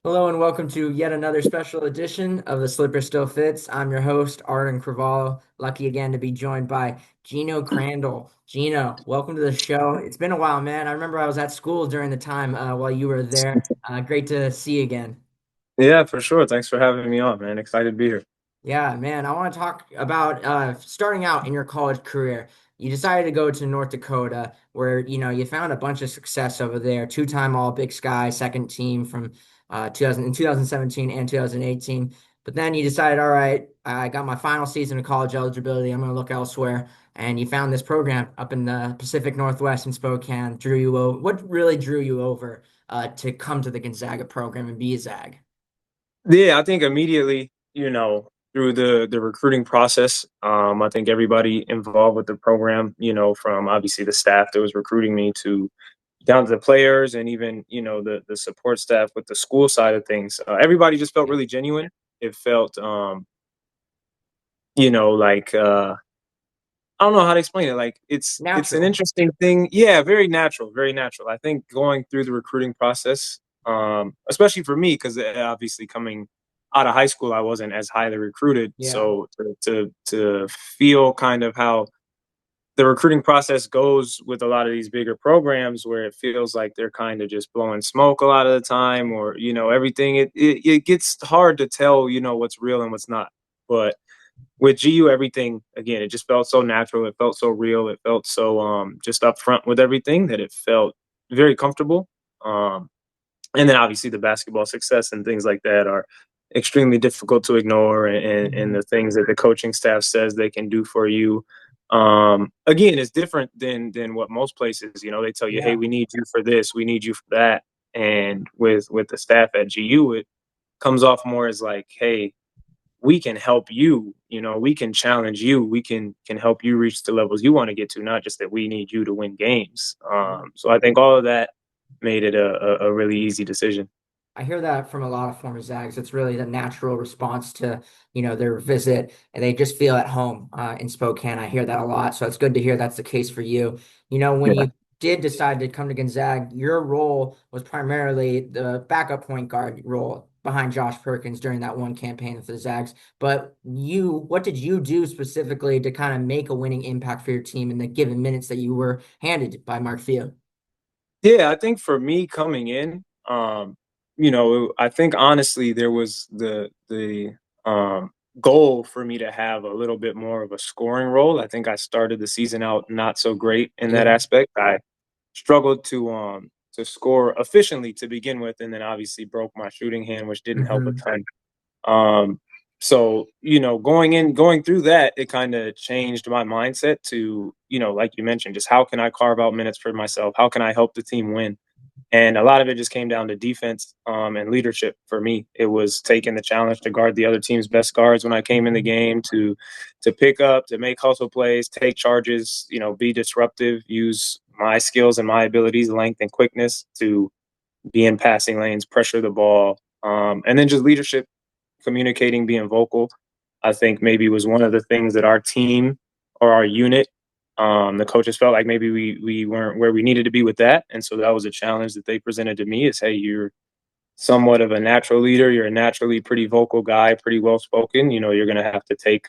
Hello and welcome to yet another special edition of The Slipper Still Fits. I'm your host, Arden Cravallo. Lucky again to be joined by Geno Crandall. Geno, welcome to the show. It's been a while, man. I remember I was at school during the time while you were there. Great to see you again. Yeah, for sure. Thanks for having me on, man. Excited to be here. Yeah, man, I want to talk about starting out in your college career. You decided to go to North Dakota, where you found a bunch of success over there. Two-time All Big Sky, second team from 2017 and 2018. But then you decided, all right, I got my final season of college eligibility. I'm going to look elsewhere. And you found this program up in the Pacific Northwest in Spokane. Drew you over. What really drew you over to come to the Gonzaga program and be a Zag? Yeah, I think immediately, through the recruiting process, I think everybody involved with the program, from obviously the staff that was recruiting me to down to the players and even, the support staff with the school side of things. Everybody just felt Yeah. really genuine. It felt, like I don't know how to explain it. Like it's an Natural. interesting thing. Yeah, very natural, very natural. I think going through the recruiting process, especially for me, because obviously coming out of high school, I wasn't as highly recruited. Yeah. So to feel kind of how the recruiting process goes with a lot of these bigger programs, where it feels like they're kind of just blowing smoke a lot of the time, or everything. It gets hard to tell, what's real and what's not. But with GU, everything again, it just felt so natural. It felt so real. It felt so just upfront with everything that it felt very comfortable. Um, and then obviously the basketball success and things like that are extremely difficult to ignore. And Mhm. the things that the coaching staff says they can do for you, again, is different than what most places. They tell you, hey, Yeah. we need you for this, we need you for that. And with the staff at GU, it comes off more as like, hey, we can help you, we can challenge you, we can help you reach the levels you want to get to, not just that we need you to win games. So I think all of that made it a really easy decision. I hear that from a lot of former Zags. It's really the natural response to, their visit, and they just feel at home in Spokane. I hear that a lot, so it's good to hear that's the case for you. When Yeah. you did decide to come to Gonzaga, your role was primarily the backup point guard role behind Josh Perkins during that one campaign with the Zags. But what did you do specifically to kind of make a winning impact for your team in the given minutes that you were handed by Mark Few? Yeah, I think for me coming in, I think honestly there was the goal for me to have a little bit more of a scoring role. I think I started the season out not so great in that Yeah. aspect. I struggled to score efficiently to begin with, and then obviously broke my shooting hand, which didn't help a Hmm. ton. So going through that, it kind of changed my mindset to, like you mentioned, just how can I carve out minutes for myself? How can I help the team win? And a lot of it just came down to defense and leadership for me. It was taking the challenge to guard the other team's best guards when I came in the game, to pick up, to make hustle plays, take charges, be disruptive, use my skills and my abilities, length and quickness to be in passing lanes, pressure the ball, and then just leadership, communicating, being vocal. I think maybe was one of the things that our team or our unit, the coaches felt like maybe we weren't where we needed to be with that, and so that was a challenge that they presented to me. Is hey, you're somewhat of a natural leader. You're a naturally pretty vocal guy, pretty well spoken. You're going to have to take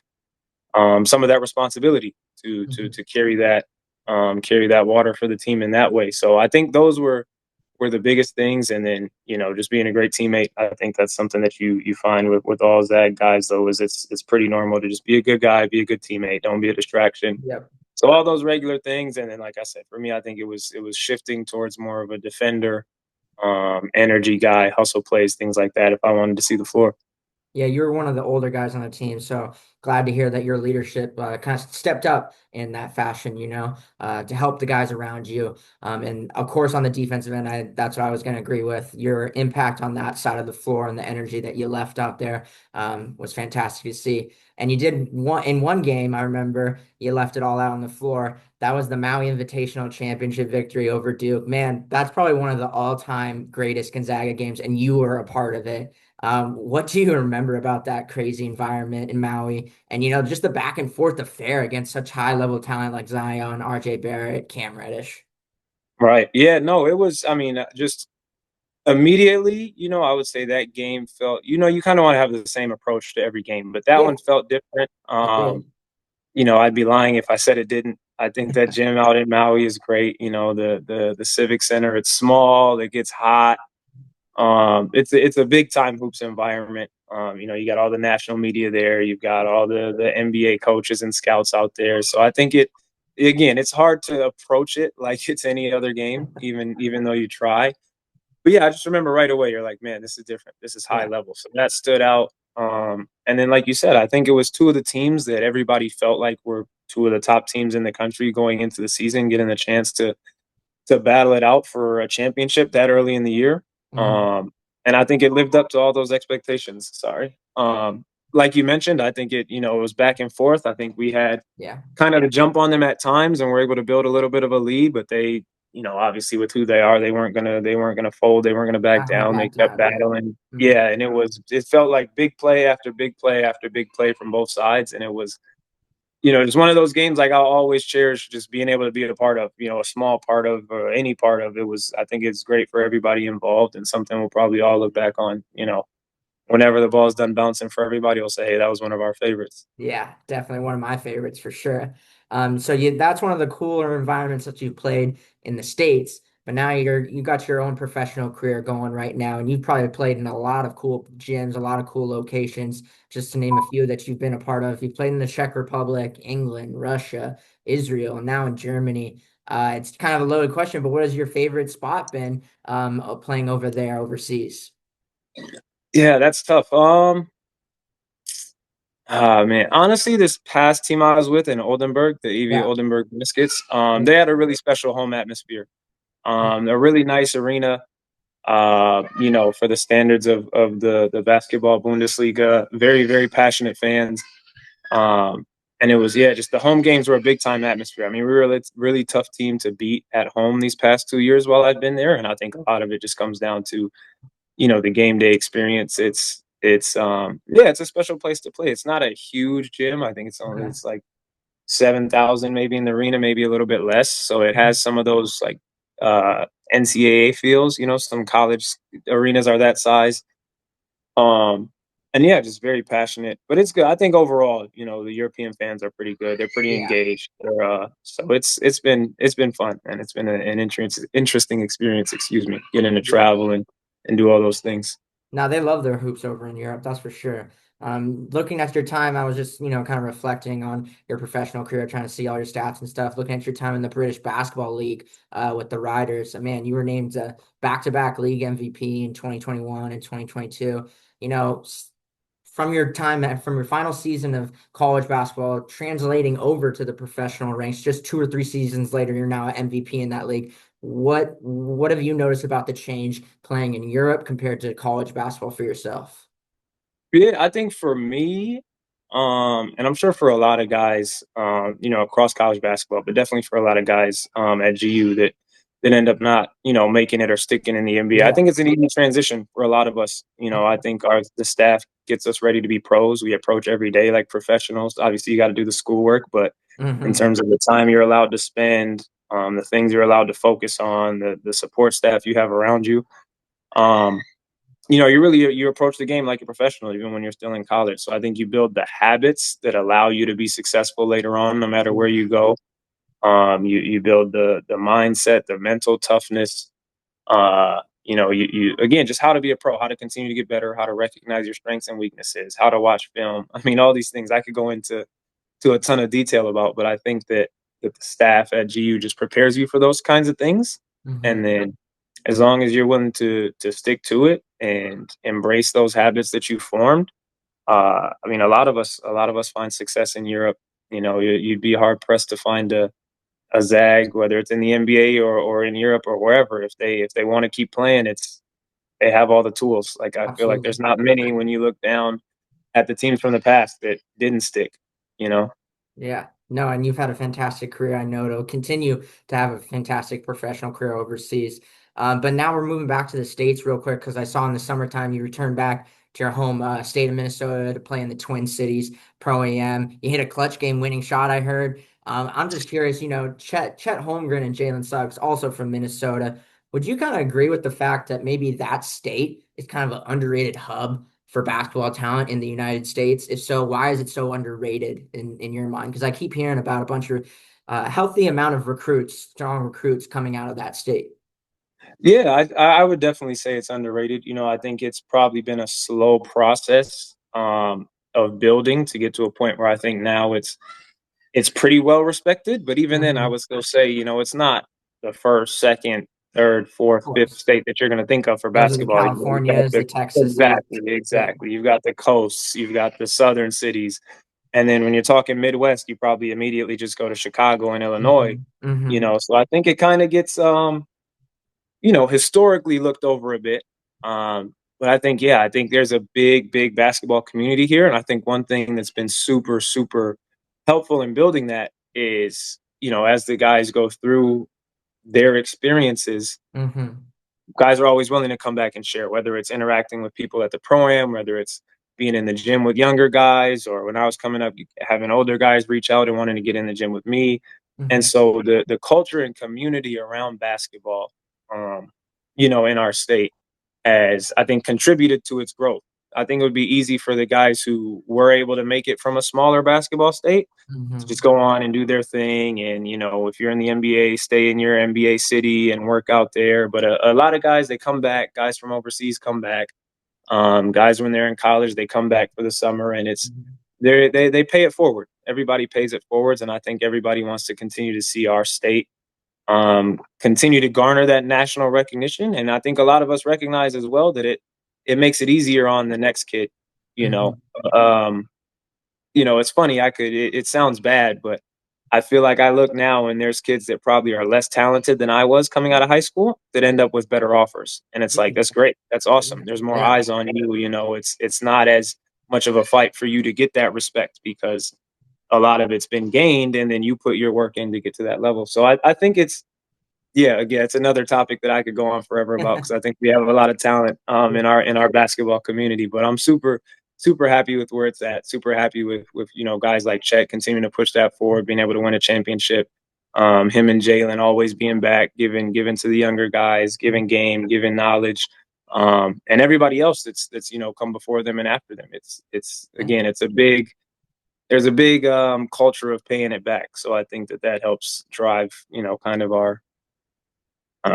some of that responsibility to carry that water for the team in that way. So I think those were the biggest things. And then, just being a great teammate. I think that's something that you find with all Zag guys though, is it's pretty normal to just be a good guy, be a good teammate, don't be a distraction. Yep. So all those regular things. And then, like I said, for me, I think it was shifting towards more of a defender, energy guy, hustle plays, things like that if I wanted to see the floor. Yeah, you're one of the older guys on the team, so glad to hear that your leadership kind of stepped up in that fashion, to help the guys around you. And of course, on the defensive end, that's what I was going to agree with. Your impact on that side of the floor and the energy that you left out there was fantastic to see. And you did in one game, I remember you left it all out on the floor. That was the Maui Invitational Championship victory over Duke. Man, that's probably one of the all-time greatest Gonzaga games, and you were a part of it. What do you remember about that crazy environment in Maui? And just the back and forth affair against such high level talent like Zion, RJ Barrett, Cam Reddish. Right. Yeah. No, it was. I mean, just Immediately, I would say that game felt, you kind of want to have the same approach to every game, but that Yeah, one felt different. it did. I'd be lying if I said it didn't. I think that gym out in Maui is great. The Civic Center, it's small, it gets hot. It's a big time hoops environment. You got all the national media there. You've got all the NBA coaches and scouts out there. So I think again, it's hard to approach it like it's any other game, even though you try. But yeah, I just remember right away, you're like, man, this is different. This is high Yeah. level. So that stood out. And then, like you said, I think it was two of the teams that everybody felt like were two of the top teams in the country going into the season, getting the chance to battle it out for a championship that early in the year. Hmm. Um, and I think it lived up to all those expectations. Sorry. Like you mentioned, I think it was back and forth. I think we had Yeah. kind of to jump on them at times and were able to build a little bit of a lead, but they, obviously with who they are, they weren't gonna fold, they weren't gonna back Not gonna down. They back kept down. Yeah. battling. Hmm. Yeah, and it felt like big play after big play after big play from both sides. And it was, just one of those games like I'll always cherish just being able to be a part of, a small part of or any part of it was I think it's great for everybody involved and something we'll probably all look back on, whenever the ball's done bouncing for everybody, will say, hey, that was one of our favorites. Yeah, definitely one of my favorites for sure. So that's one of the cooler environments that you played in the States, but now you got your own professional career going right now, and you've probably played in a lot of cool gyms, a lot of cool locations, just to name a few that you've been a part of. You've played in the Czech Republic, England, Russia, Israel, and now in Germany. It's kind of a loaded question, but what has your favorite spot been playing over there overseas? Yeah, that's tough. Man, honestly, this past team I was with in Oldenburg, the EV Yeah. Oldenburg Biscuits, Yeah. they had a really special home atmosphere. A really nice arena, for the standards of the basketball Bundesliga. Very, very passionate fans. Um, and it was, yeah, just the home games were a big time atmosphere. I mean, we were a really tough team to beat at home these past 2 years while I've been there. And I think a lot of it just comes down to the game day experience. Yeah, it's a special place to play. It's not a huge gym. I think Okay. it's like 7,000 maybe in the arena, maybe a little bit less. So it has some of those like NCAA feels. Some college arenas are that size. Um, and yeah, just very passionate. But it's good. I think overall, the European fans are pretty good. They're pretty Yeah. engaged. So it's been fun, and it's been an interesting experience. Excuse me, getting to Yeah. travel and do all those things. Now they love their hoops over in Europe, that's for sure. Looking at your time, I was just, kind of reflecting on your professional career, trying to see all your stats and stuff. Looking at your time in the British Basketball League with the Riders, man, you were named back-to-back league MVP in 2021 and 2022. You know, from your time from your final season of college basketball, translating over to the professional ranks, just 2 or 3 seasons later, you're now an MVP in that league. What have you noticed about the change playing in Europe compared to college basketball for yourself? Yeah, I think for me, and I'm sure for a lot of guys, across college basketball, but definitely for a lot of guys at GU that end up not, making it or sticking in the NBA. I Yeah. think it's an easy transition for a lot of us. I think the staff gets us ready to be pros. We approach every day like professionals. Obviously, you got to do the schoolwork, but in Hmm. terms of the time you're allowed to spend, the things you're allowed to focus on, the support staff you have around you. Um, you approach the game like a professional even when you're still in college. So I think you build the habits that allow you to be successful later on no matter where you go. You build the mindset, the mental toughness. You again, just how to be a pro, how to continue to get better, how to recognize your strengths and weaknesses, how to watch film. I mean, all these things I could go into to a ton of detail about, but I think that the staff at GU just prepares you for those kinds of things. Hmm. And then as long as you're willing to stick to it and embrace those habits that you formed, I mean, a lot of us find success in Europe. You'd be hard pressed to find a zag, whether it's in the NBA or in Europe or wherever. If they want to keep playing, they have all the tools. Like I feel like Absolutely. there's not many when you look down at the teams from the past that didn't stick. You know. Yeah. No, and you've had a fantastic career. I know it'll continue to have a fantastic professional career overseas. But now we're moving back to the States real quick because I saw in the summertime you returned back to your home state of Minnesota to play in the Twin Cities Pro AM. You hit a clutch game winning shot, I heard. I'm just curious, Chet Holmgren and Jalen Suggs, also from Minnesota. Would you kind of agree with the fact that maybe that state is kind of an underrated hub for basketball talent in the United States? If so, why is it so underrated in your mind? Because I keep hearing about a bunch of healthy amount of recruits, strong recruits coming out of that state. Yeah, I would definitely say it's underrated. I think it's probably been a slow process of building to get to a point where I think now it's pretty well respected. But even then, I Hmm. would still say, it's not the first, second, third, Of fourth, fifth course. state that you're going to think of for Those are the basketball. You've got Californias, the the Texases. exactly, Yeah. exactly. You've got the coasts, you've got the southern cities, and then when you're talking Midwest, you probably immediately just go to Chicago and Illinois. Hmm. Hmm. So I think it kind of gets historically looked over a bit. But I think, yeah, I think there's a big, big basketball community here. And I think one thing that's been super, super helpful in building that is, as the guys go through their experiences, Hmm. guys are always willing to come back and share, whether it's interacting with people at the pro am, whether it's being in the gym with younger guys, or when I was coming up, having older guys reach out and wanting to get in the gym with me. And Hmm. so the culture and community around basketball, um, in our state has, I think, contributed to its growth. I think it would be easy for the guys who were able to make it from a smaller basketball state to just Hmm. go on and do their thing. And, if you're in the NBA, stay in your NBA city and work out there. But a lot of guys, they come back, guys from overseas come back. Guys, when they're in college, they come back for the summer and they pay it forward. Everybody pays it forwards. And I think everybody wants to continue to see our state continue to garner that national recognition. And I think a lot of us recognize as well that it makes it easier on the next kid. You know, Hmm. um, it's funny. It sounds bad, but I feel like I look now and there's kids that probably are less talented than I was coming out of high school that end up with better offers. And it's like, that's great. That's awesome. There's more Yeah. eyes on you. It's not as much of a fight for you to get that respect because a lot of it's been gained and then you put your work in to get to that level. So I think yeah, again, it's another topic that I could go on forever about because I think we have a lot of talent in our basketball community. But I'm super super happy with where it's at. Super happy with guys like Chet continuing to push that forward, being able to win a championship. Him and Jalen always being back, giving to the younger guys, giving game, giving knowledge, and everybody else that's come before them and after them. It's again, it's a big there's a big culture of paying it back. So I think that helps drive kind of our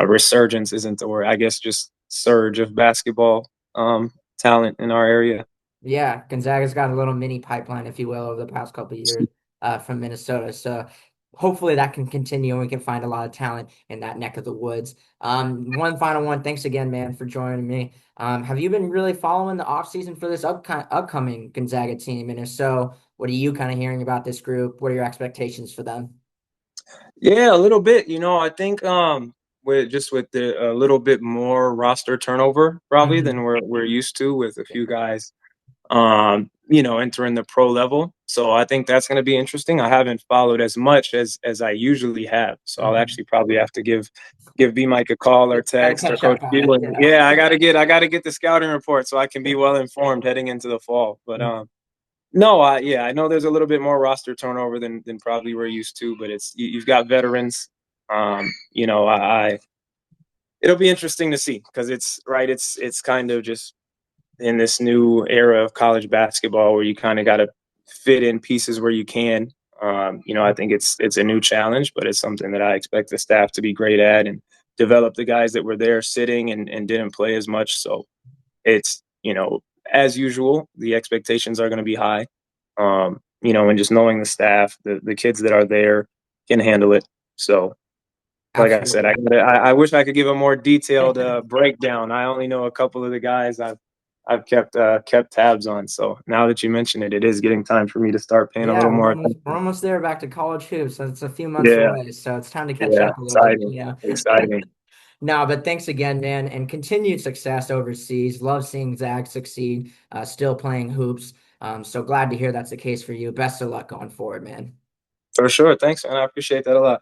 resurgence isn't the word. I guess just surge of basketball talent in our area. Yeah, Gonzaga's got a little mini pipeline, if you will, over the past couple of years from Minnesota. So hopefully that can continue and we can find a lot of talent in that neck of the woods. One final one. Thanks again, man, for joining me. Have you been really following the offseason for this upcoming Gonzaga team? And if so, what are you kind of hearing about this group? What are your expectations for them? Yeah, a little bit. I think with the a little bit more roster turnover probably than Hmm. we're used to with a few guys entering the pro level. So I think that's going to be interesting. I haven't followed as much as I usually have. So I'll Hmm. actually probably have to give B Mike a call or Got to text or catch Coach up on it. Beelan. Yeah, I got to get the scouting report so I can be well informed heading into the fall. But Yeah. no, I know there's a little bit more roster turnover than probably we're used to, but you've got veterans. It'll be interesting to see because it's kind of just in this new era of college basketball where you kind of got to fit in pieces where you can. I think it's a new challenge, but it's something that I expect the staff to be great at and develop the guys that were there sitting and didn't play as much. So it's as usual, the expectations are going to be high. And just knowing the staff, the kids that are there can handle it. So like I said, Absolutely. I wish I could give a more detailed breakdown. I only know a couple of the guys I've kept tabs on. So now that you mention it, it is getting time for me to start paying a Yeah, little we're more almost we're attention. almost there back to college hoops. So it's a few months Yeah, away. So it's time to catch yeah, up a little bit, exciting, you know. exciting No, but thanks again, man, and continued success overseas. Love seeing Zach succeed, still playing hoops. So glad to hear that's the case for you. Best of luck going forward, man. for sure. Thanks, man. I appreciate that a lot.